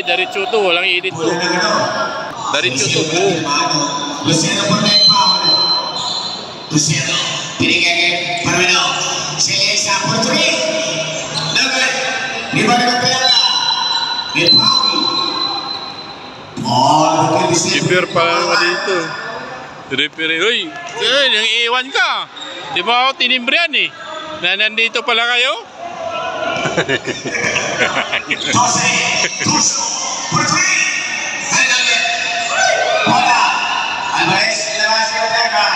diretso to, walang edit to. Diretso to, buo. Luciano por el Paolo. Luciano, binigay kay Parmino. Celesa por 3. Dapat, rebound ng Pera. Kay Paolo. Ball, Keeper pala naman dito. Referee, uy, yung iiwan ka. Di ba ako tinimbrihan eh? Na nandito pala kayo? Jose, Tuso, por 3. Bola. Alvarez, labas yung teka.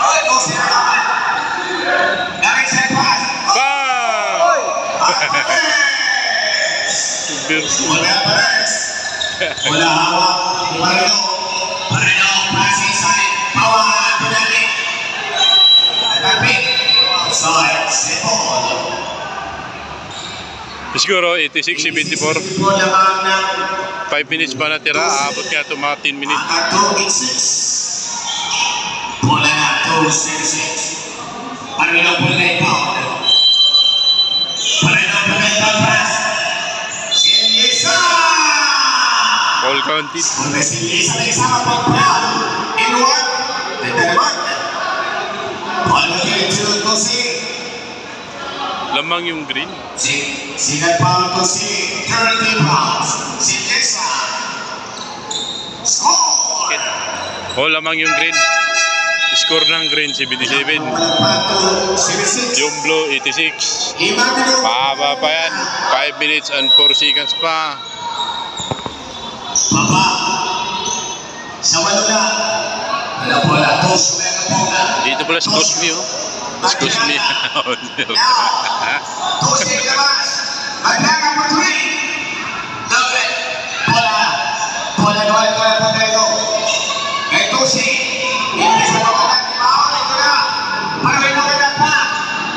Oy, Jose naman. Galing sa pass. Bang! Wala Alvarez. Wala hawak. Parino. Parino, pass inside. Power, Pinelli. Atapik. Outside, Sepol. Siguro 86-74. 5 minutes pa natira, aabot nga ito mga 10 minutes. Bola na, 2-6. Parino po na ipaw. Parino po na ipaw. Silyesa! All counted. Silyesa na isama po proud. Inward. Dalaman. Bola na kayo 2-2. Lamang yung green. Sigat pa ito si 30 pounds. Silyesa. Score! Oh, lamang yung green. Score ng green, 77. Yung blue, 86. Pahaba pa yan. 5 minutes and 4 seconds pa. Papa. Sa walo na. Wala po na. Dito pala si Cosme, oh. Excuse me. Tusi labas. Maglaga po 3. Love it. Bola. Bola doon ko na po tayo. Kay Tusi. Hindi sa mga nagmahal ko na. Parino ka na pa.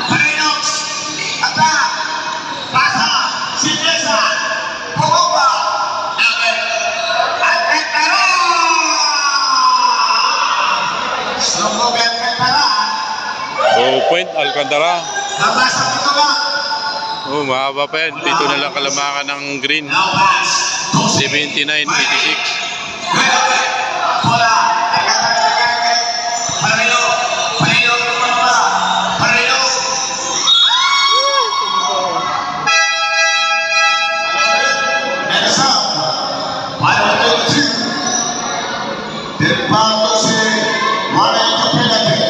Parinox. Ata. Pasa. Silyesa. Pumoba. Love it. Alcantara. Sumog Alcantara. Oh, point, Alcantara. Nabasa ko ito lang. Oh, mahaba pa yan. Pito na lang kalamangan ng green. 79-86. Bola. Parino. Parino. Parino. Next up. Para 22. Del Pato si Maray Capelate.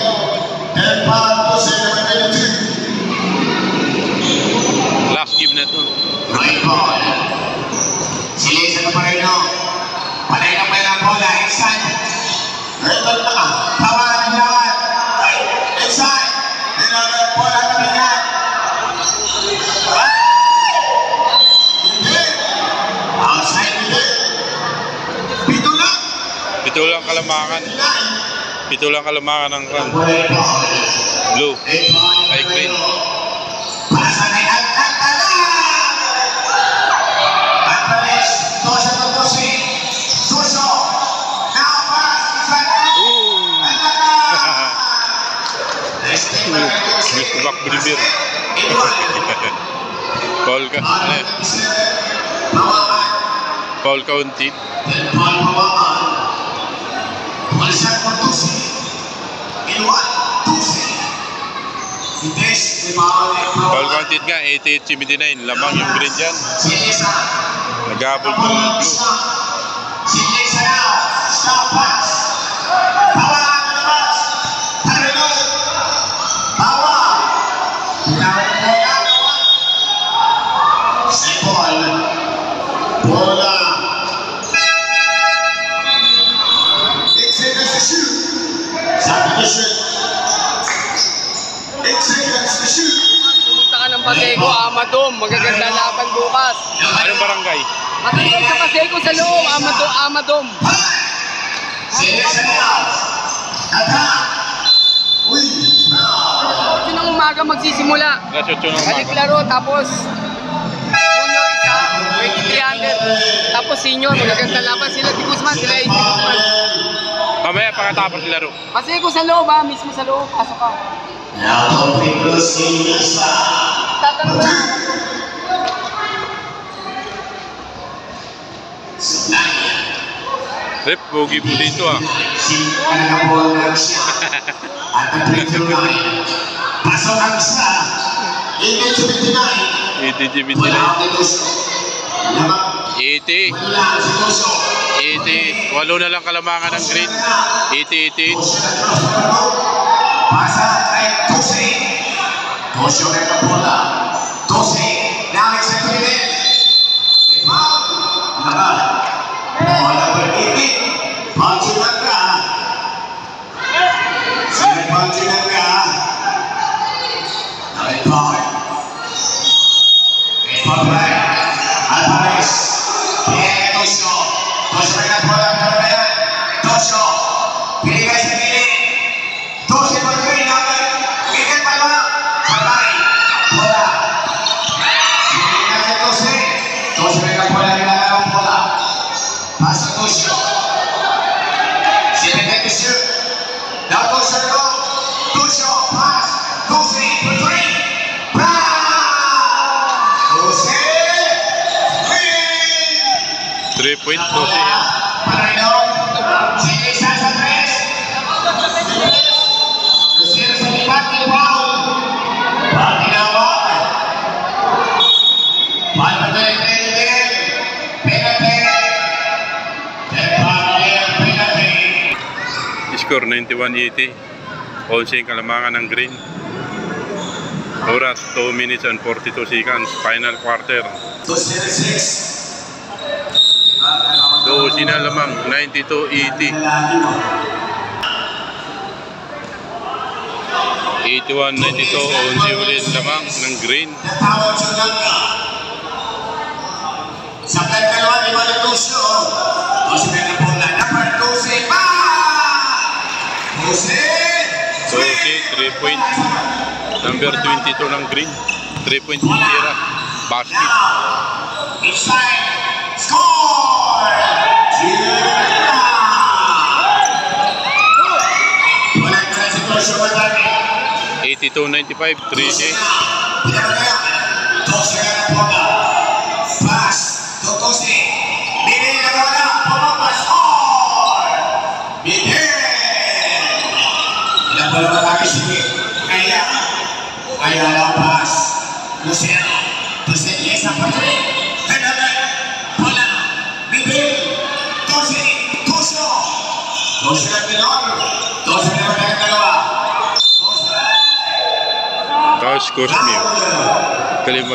Del Pato si number 22. Last game na to. Right ball. Silyesa na Parino. Parino pa yung bola. Inside. Ito na. Tawanan lawan. Inside. Nilagat bola na bigat. Hindi. Outside hindi. Pito lang. Pito lang kalamangan. Pito lang kalamangan ng run. Blue. Ay green. Pasa kay Alcantara. Alvarez. Tosa to Tosi. Toso. Now pass. Inside. Gusto back Bolivar. Paul ka. Paul counted. Paul counted nga, 88-79. Lamang yung green dyan. Nagabol po yung blue. Silyesa now. Stop pass. Bawa na labas. Parino. Bawa. Sepol. Bola. 8 seconds to shoot. Sabi to shoot. 8 seconds to shoot. Pumunta ka ng Pasego, Amadom. Magaganda laban bukas. Anong barangay? Matulog sa Pasego sa loob, Amadom. Silyesa now. Attack. Uy. Alas 8 ng umaga magsisimula. Alas 8 ng Balik umaga. laro, tapos junior isa, 2300. Tapos senior, magaganda laban sila. Si Guzman, sila si Guzman. Mamaya pagkatapos nilaro. Pasego sa loob ha, mismo sa loob. Pasok ka. Now, Silyesa. Tatanong na. Rep, pogi po dito ah. Pasok ang isa. 1879. 80, Wala ang 80. Wala ang Tuso. 80. Walo na lang kalamangan ng green. 80. Pasa kay Tusi. Tusi ulit ang bola. Tusi. Nangis sa Pilitin. May foul. Laban. Bola berikit. Pancunan ka. Sila pancunan ka. May foul. May foul right. Alvarez. Pinagay Tuso. Tuso rin ang bola. Tuso. Pinagay sa Pilitin. Tusi berikit namin. Ikan pala. Sabay. Bola. Pinagay sa Tusi. Tusi rin ang bola. Nilalang bola. Pasa Tuso. Sila Tuso. Now Tuso go. Tuso. Pass. Tusi. Berikit. Tusi. 3 point po siya. Panayong. Sige, isa sa tres. Lusir sa lipat ni Paul. Pagkinawa. Palpatay Penalty. Penalty. Penalty. Score 91-80. 11 kalamangan ng green. Oras 2 minutes and 42 seconds. Final quarter. Lusir 6. 12 na lamang. 92-80. 81-92. 11 ulit lamang ng green. Natawag sa Langka. Sa pagkalawa ni Malituso. Tusi na na bola. Number 12. Tusi. 3 point. Number 22 ng green. 3 point tira. Basket. Now, inside. Score! Wala ka na si Tusi matagi. 82-95. 3J. Tusi na na bola. Pass. Tusi. Bigay na bola. Pumapa. Score! Bigay! Ilang bola matagi sige. Kaya. Kaya lang pass. Luciano. Tusi. Yes, ang patri. Henry. Bola. Bigay. Tusi. Tuso. Tusi na pinor. Tusi na pinor dalawa. Tapos Cosme. Galing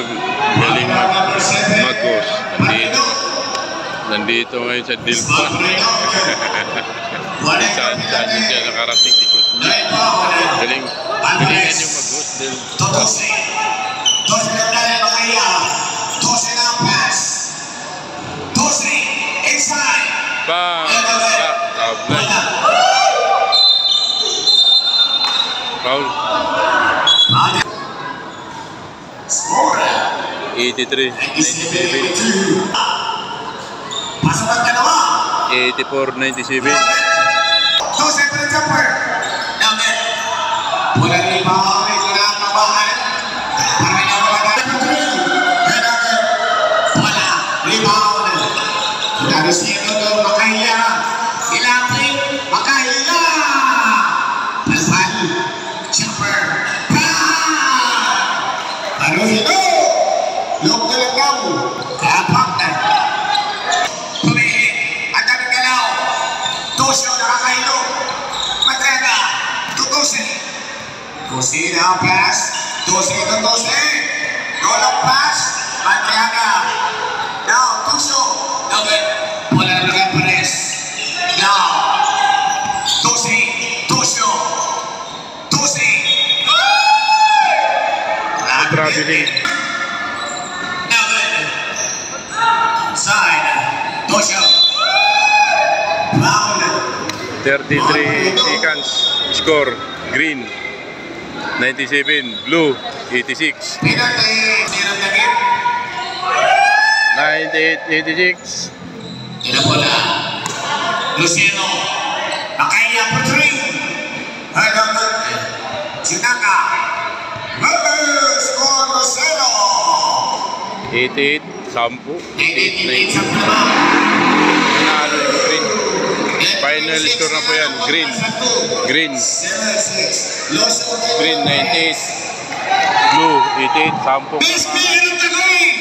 mag-ghost. Nandito ngayon sa Dilpan. Saan siya nakarating si Cosme. Galingan yung mag-ghost. Tusi. Tusi na pinor makaya. Tusi na pass. Tusi. Inside. Bang! Tablay. Foul. 83-97. Pasok ang dalawa. 84-97. Tusi pa rin jumper. Namin. Wala rin ba? May kinakabahan. Para na magagawin. Wala. Rebound. Darusino doon. Makaya. Ilapit. Makaya. Palpal. Jumper. Darusino. Log na lang daw. Kapak na. Pumihit. Ang daming galaw. Tusyo nakakahilo. Matrega. Tutusi. Tusi na ang pass. Tusi ito Tusi. Dolong pass. Matrega. Now, Tusyo. David. Wala na lang pares. Now. Tusi. Tusyo. Tusi. Traveling. Side. Tusyo. Round. 33 seconds. Score. Green. 97. Blue. 86. Penalty. Zero na game. 98-86. Ina bola. Luciano. Makaya for three. Hanggang Sinaka. Score Luciano. 88. 10. 88 88-90. sa yan, green. Green. Green 98. Blue 88, 10. Best player of the night!